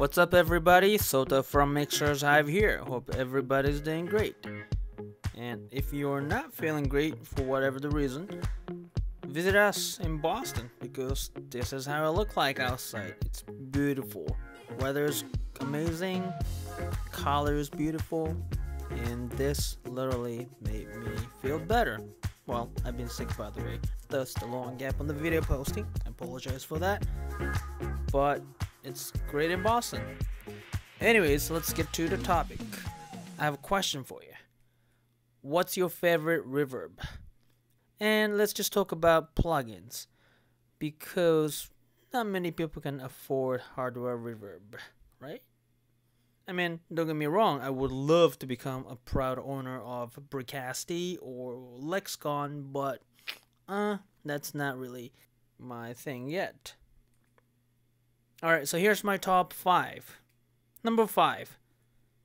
What's up everybody, Sohta from Hive here. Hope everybody's doing great. And if you're not feeling great for whatever the reason, visit us in Boston because this is how it looks like outside. It's beautiful. Weather's amazing, color's beautiful, and this literally made me feel better. Well, I've been sick by the way, thus the long gap on the video posting. I apologize for that. But it's great in Boston. Anyways, let's get to the topic. I have a question for you. What's your favorite reverb? And let's just talk about plugins, because not many people can afford hardware reverb, right? I mean, don't get me wrong, I would love to become a proud owner of Bricasti or Lexicon, but that's not really my thing yet. Alright, so here's my top 5. Number 5,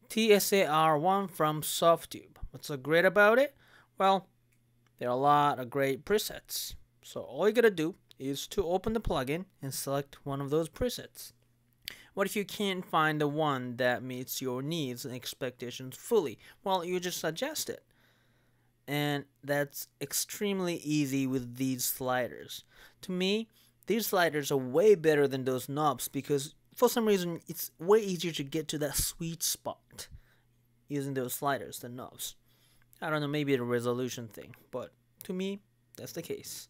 TSAR-1 from Softube. What's so great about it? Well, there are a lot of great presets. So all you gotta do is to open the plugin and select one of those presets. What if you can't find the one that meets your needs and expectations fully? Well, you just suggest it. And that's extremely easy with these sliders. To me, these sliders are way better than those knobs because for some reason it's way easier to get to that sweet spot using those sliders than knobs. I don't know, maybe a resolution thing, but to me, that's the case.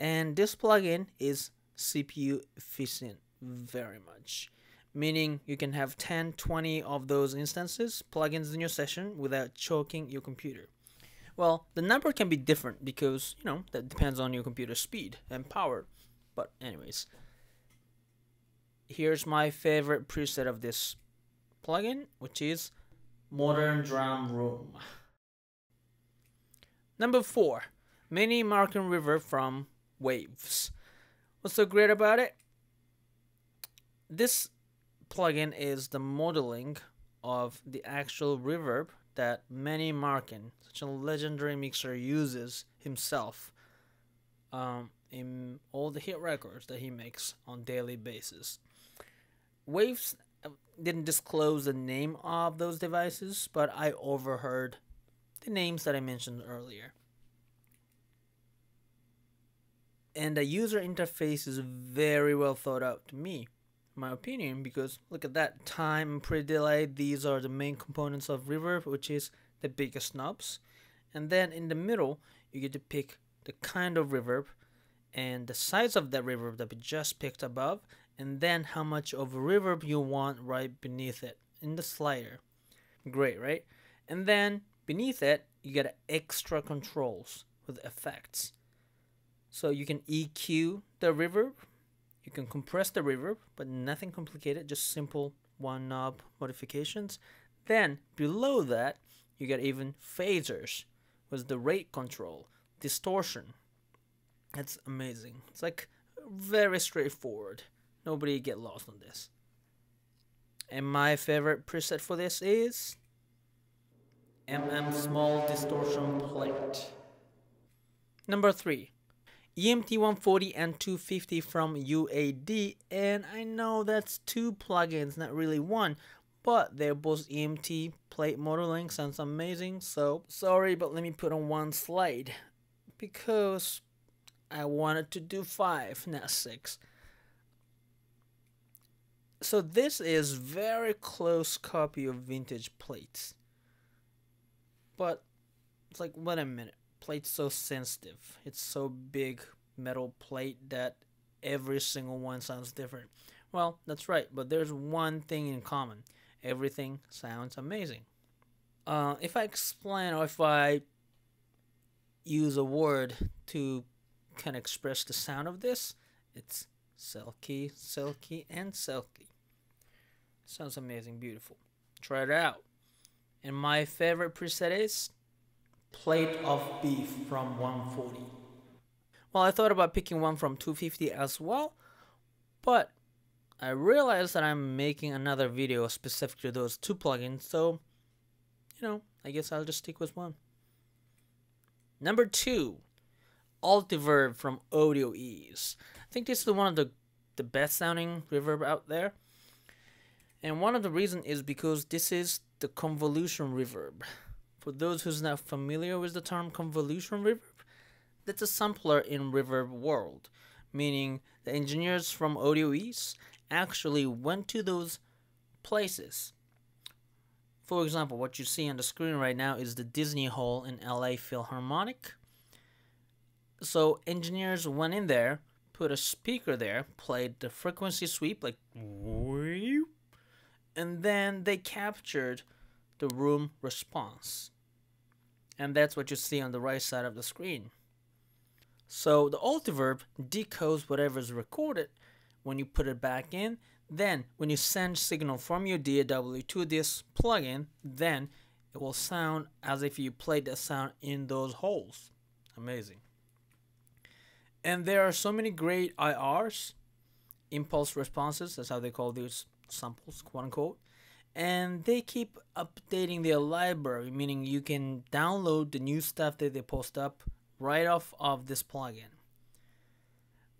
And this plugin is CPU efficient very much, meaning you can have 10, 20 of those instances, plugins in your session without choking your computer. Well, the number can be different because, you know, that depends on your computer speed and power. But anyways, here's my favorite preset of this plugin, which is Modern Drum Room. Number 4, Manny Marroquin Reverb from Waves. What's so great about it? This plugin is the modeling of the actual reverb that Manny Marroquin, such a legendary mixer, uses himself in all the hit records that he makes on daily basis. Waves didn't disclose the name of those devices, but I overheard the names that I mentioned earlier. And the user interface is very well thought out to me, in my opinion, because look at that, time and pre-delay, these are the main components of reverb, which is the biggest knobs. And then in the middle, you get to pick the kind of reverb and the size of that reverb that we just picked above, and then how much of a reverb you want right beneath it in the slider. Great, right? And then beneath it, you get extra controls with effects. So you can EQ the reverb, you can compress the reverb, but nothing complicated, just simple one knob modifications. Then below that, you get even phasers with the rate control, distortion. That's amazing. It's like very straightforward. Nobody get lost on this. And my favorite preset for this is Small Distortion Plate. Number 3, EMT 140 and 250 from UAD. And I know that's 2 plugins, not really 1, but they're both EMT plate modeling. Sounds amazing. So sorry, but let me put on 1 slide because I wanted to do 5, not 6. So this is very close copy of vintage plates. But it's like, wait a minute, plate's so sensitive. It's so big metal plate that every single one sounds different. Well, that's right, but there's one thing in common. Everything sounds amazing. If I explain or if I use a word to can express the sound of this, it's silky, silky, and silky. Sounds amazing, beautiful. Try it out. And my favorite preset is Plate of Beef from 140. Well, I thought about picking one from 250 as well, but I realized that I'm making another video specific to those 2 plugins, so, you know, I guess I'll just stick with one. Number 2, Altiverb from Audio Ease. I think this is one of the best sounding reverb out there. And one of the reasons is because this is the convolution reverb. For those who's not familiar with the term convolution reverb, that's a sampler in reverb world, meaning the engineers from Audio East actually went to those places. For example, what you see on the screen right now is the Disney Hall in LA Philharmonic. So engineers went in there, put a speaker there, played the frequency sweep like, and then they captured the room response. And that's what you see on the right side of the screen. So the Altiverb decodes whatever is recorded when you put it back in. Then when you send signal from your DAW to this plugin, then it will sound as if you played that sound in those holes. Amazing. And there are so many great IRs, impulse responses, that's how they call these samples, quote unquote. And they keep updating their library, meaning you can download the new stuff that they post up right off of this plugin.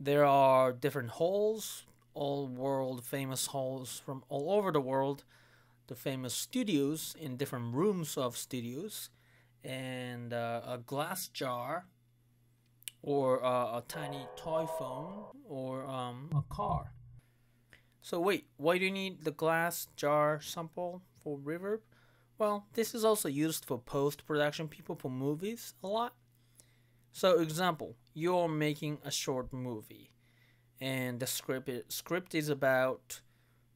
There are different holes, all world famous holes from all over the world, the famous studios in different rooms of studios, and a glass jar, or a tiny toy phone, or a car. So wait, why do you need the glass jar sample for reverb? Well, this is also used for post-production people for movies a lot. So example, you're making a short movie and the script is about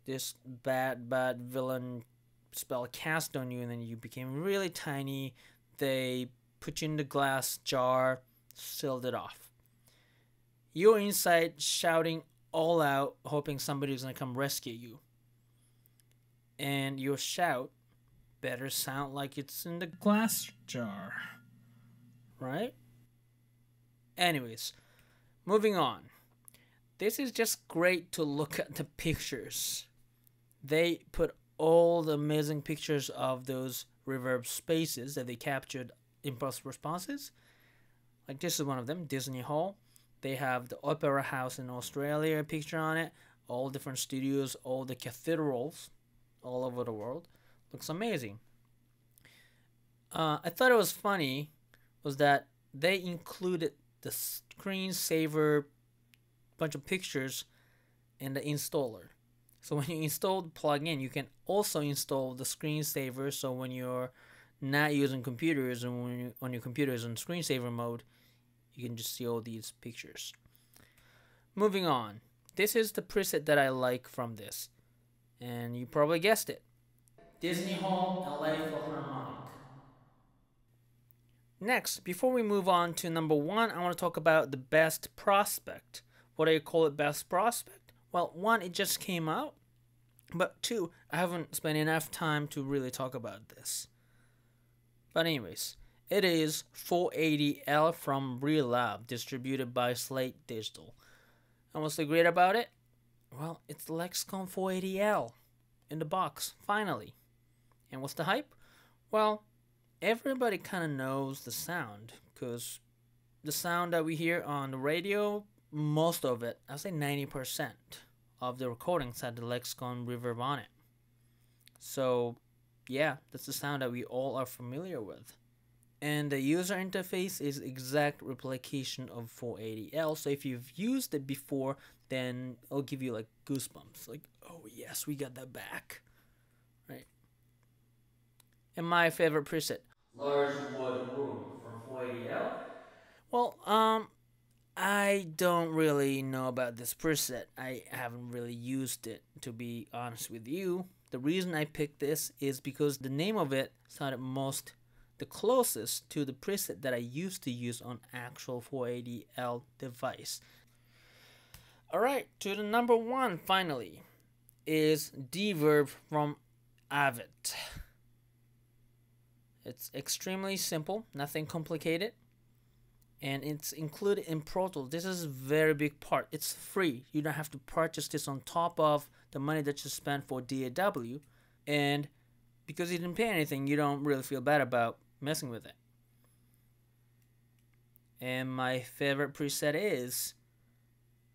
this bad villain spell cast on you, and then you became really tiny. They put you in the glass jar, sealed it off. You're inside shouting all out, hoping somebody's gonna come rescue you. And your shout better sound like it's in the glass jar, right? Anyways, moving on. This is just great to look at the pictures. They put all the amazing pictures of those reverb spaces that they captured impulse responses. Like this is one of them, Disney Hall. They have the Opera House in Australia picture on it, all different studios, all the cathedrals all over the world. Looks amazing. I thought it was funny was that they included the screensaver bunch of pictures in the installer. So when you install the plugin, you can also install the screensaver, so when you're not using computers and when you, on your computer is in screensaver mode, you can just see all these pictures. Moving on. This is the preset that I like from this. And you probably guessed it. Disney Hall, LA Philharmonic. Next, before we move on to number one, I want to talk about the best prospect. What do you call it, best prospect? Well, one, it just came out. But two, I haven't spent enough time to really talk about this. But anyways, it is 480L from Relab, distributed by Slate Digital. And what's so great about it? Well, it's Lexicon 480L in the box, finally. And what's the hype? Well, everybody kind of knows the sound, because the sound that we hear on the radio, most of it, I'd say 90% of the recordings had the Lexicon reverb on it. So, yeah, that's the sound that we all are familiar with. And the user interface is exact replication of 480L. So if you've used it before, then it'll give you like goosebumps. Like, oh yes, we got that back. Right? And my favorite preset, Large Wood Room from 480L. Well, I don't really know about this preset. I haven't really used it, to be honest with you. The reason I picked this is because the name of it sounded the closest to the preset that I used to use on actual 480L device. Alright, to the number one finally is D-verb from Avid. It's extremely simple, nothing complicated, and it's included in ProTools. This is a very big part. It's free. You don't have to purchase this on top of the money that you spend for DAW, and because you didn't pay anything, you don't really feel bad about messing with it. And my favorite preset is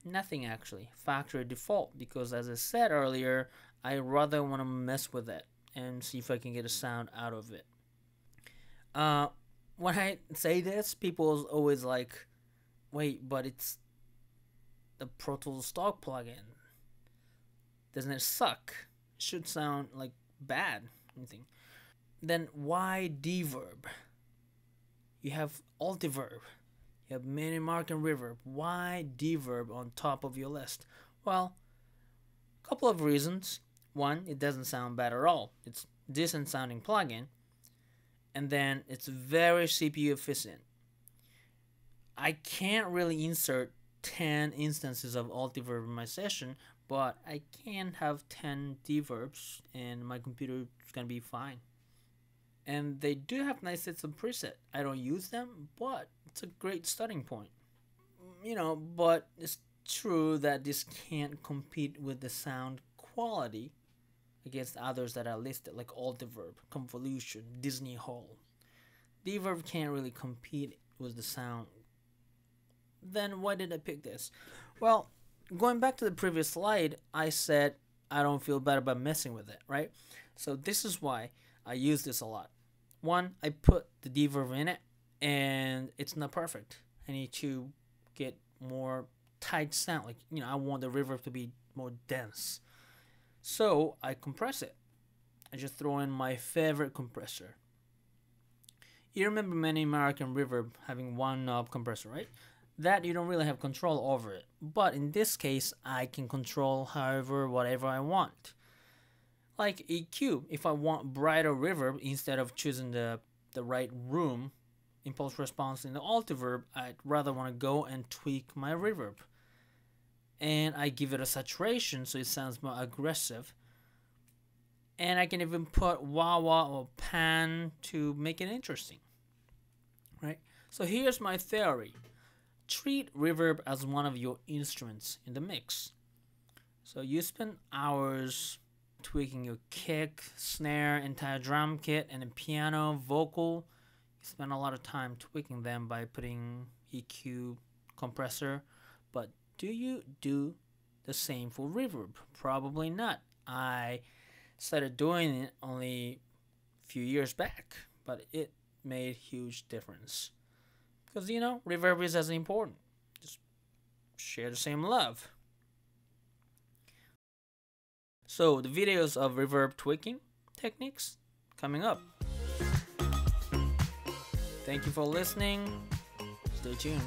nothing, actually, factory default, because as I said earlier, I rather want to mess with it and see if I can get a sound out of it. When I say this, people always like, wait, but it's the Pro Tools stock plugin. Doesn't it suck? It should sound like bad. Anything. Then why D-verb? You have Altiverb. You have Manny, Marroquin, Reverb. Why D-verb on top of your list? Well, a couple of reasons. One, it doesn't sound bad at all. It's a decent sounding plugin. And then it's very CPU efficient. I can't really insert 10 instances of Altiverb in my session, but I can have 10 D-verbs and my computer is going to be fine. And they do have nice sets of preset. I don't use them, but it's a great starting point. But it's true that this can't compete with the sound quality against others that are listed, like Altiverb, Convolution, Disney Hall. D-verb can't really compete with the sound. Then why did I pick this? Well, going back to the previous slide, I said I don't feel bad about messing with it, right? So this is why I use this a lot. One, I put the D-verb in it, and it's not perfect. I need to get more tight sound. Like, I want the reverb to be more dense. So I compress it. I just throw in my favorite compressor. You remember Manny, Marroquin, Reverb having one knob compressor, right? That you don't really have control over it. But in this case, I can control whatever I want. Like EQ, if I want brighter reverb, instead of choosing the right room, impulse response in the Altiverb, I'd rather want to go and tweak my reverb. And I give it a saturation so it sounds more aggressive. And I can even put wah-wah or pan to make it interesting. Right? So here's my theory. Treat reverb as one of your instruments in the mix. So you spend hours tweaking your kick, snare, entire drum kit, and a piano, vocal. You spend a lot of time tweaking them by putting EQ, compressor. But do you do the same for reverb? Probably not. I started doing it only a few years back, but it made huge difference. Because, reverb is as important. Just share the same love. So, the videos of reverb tweaking techniques coming up. Thank you for listening. Stay tuned.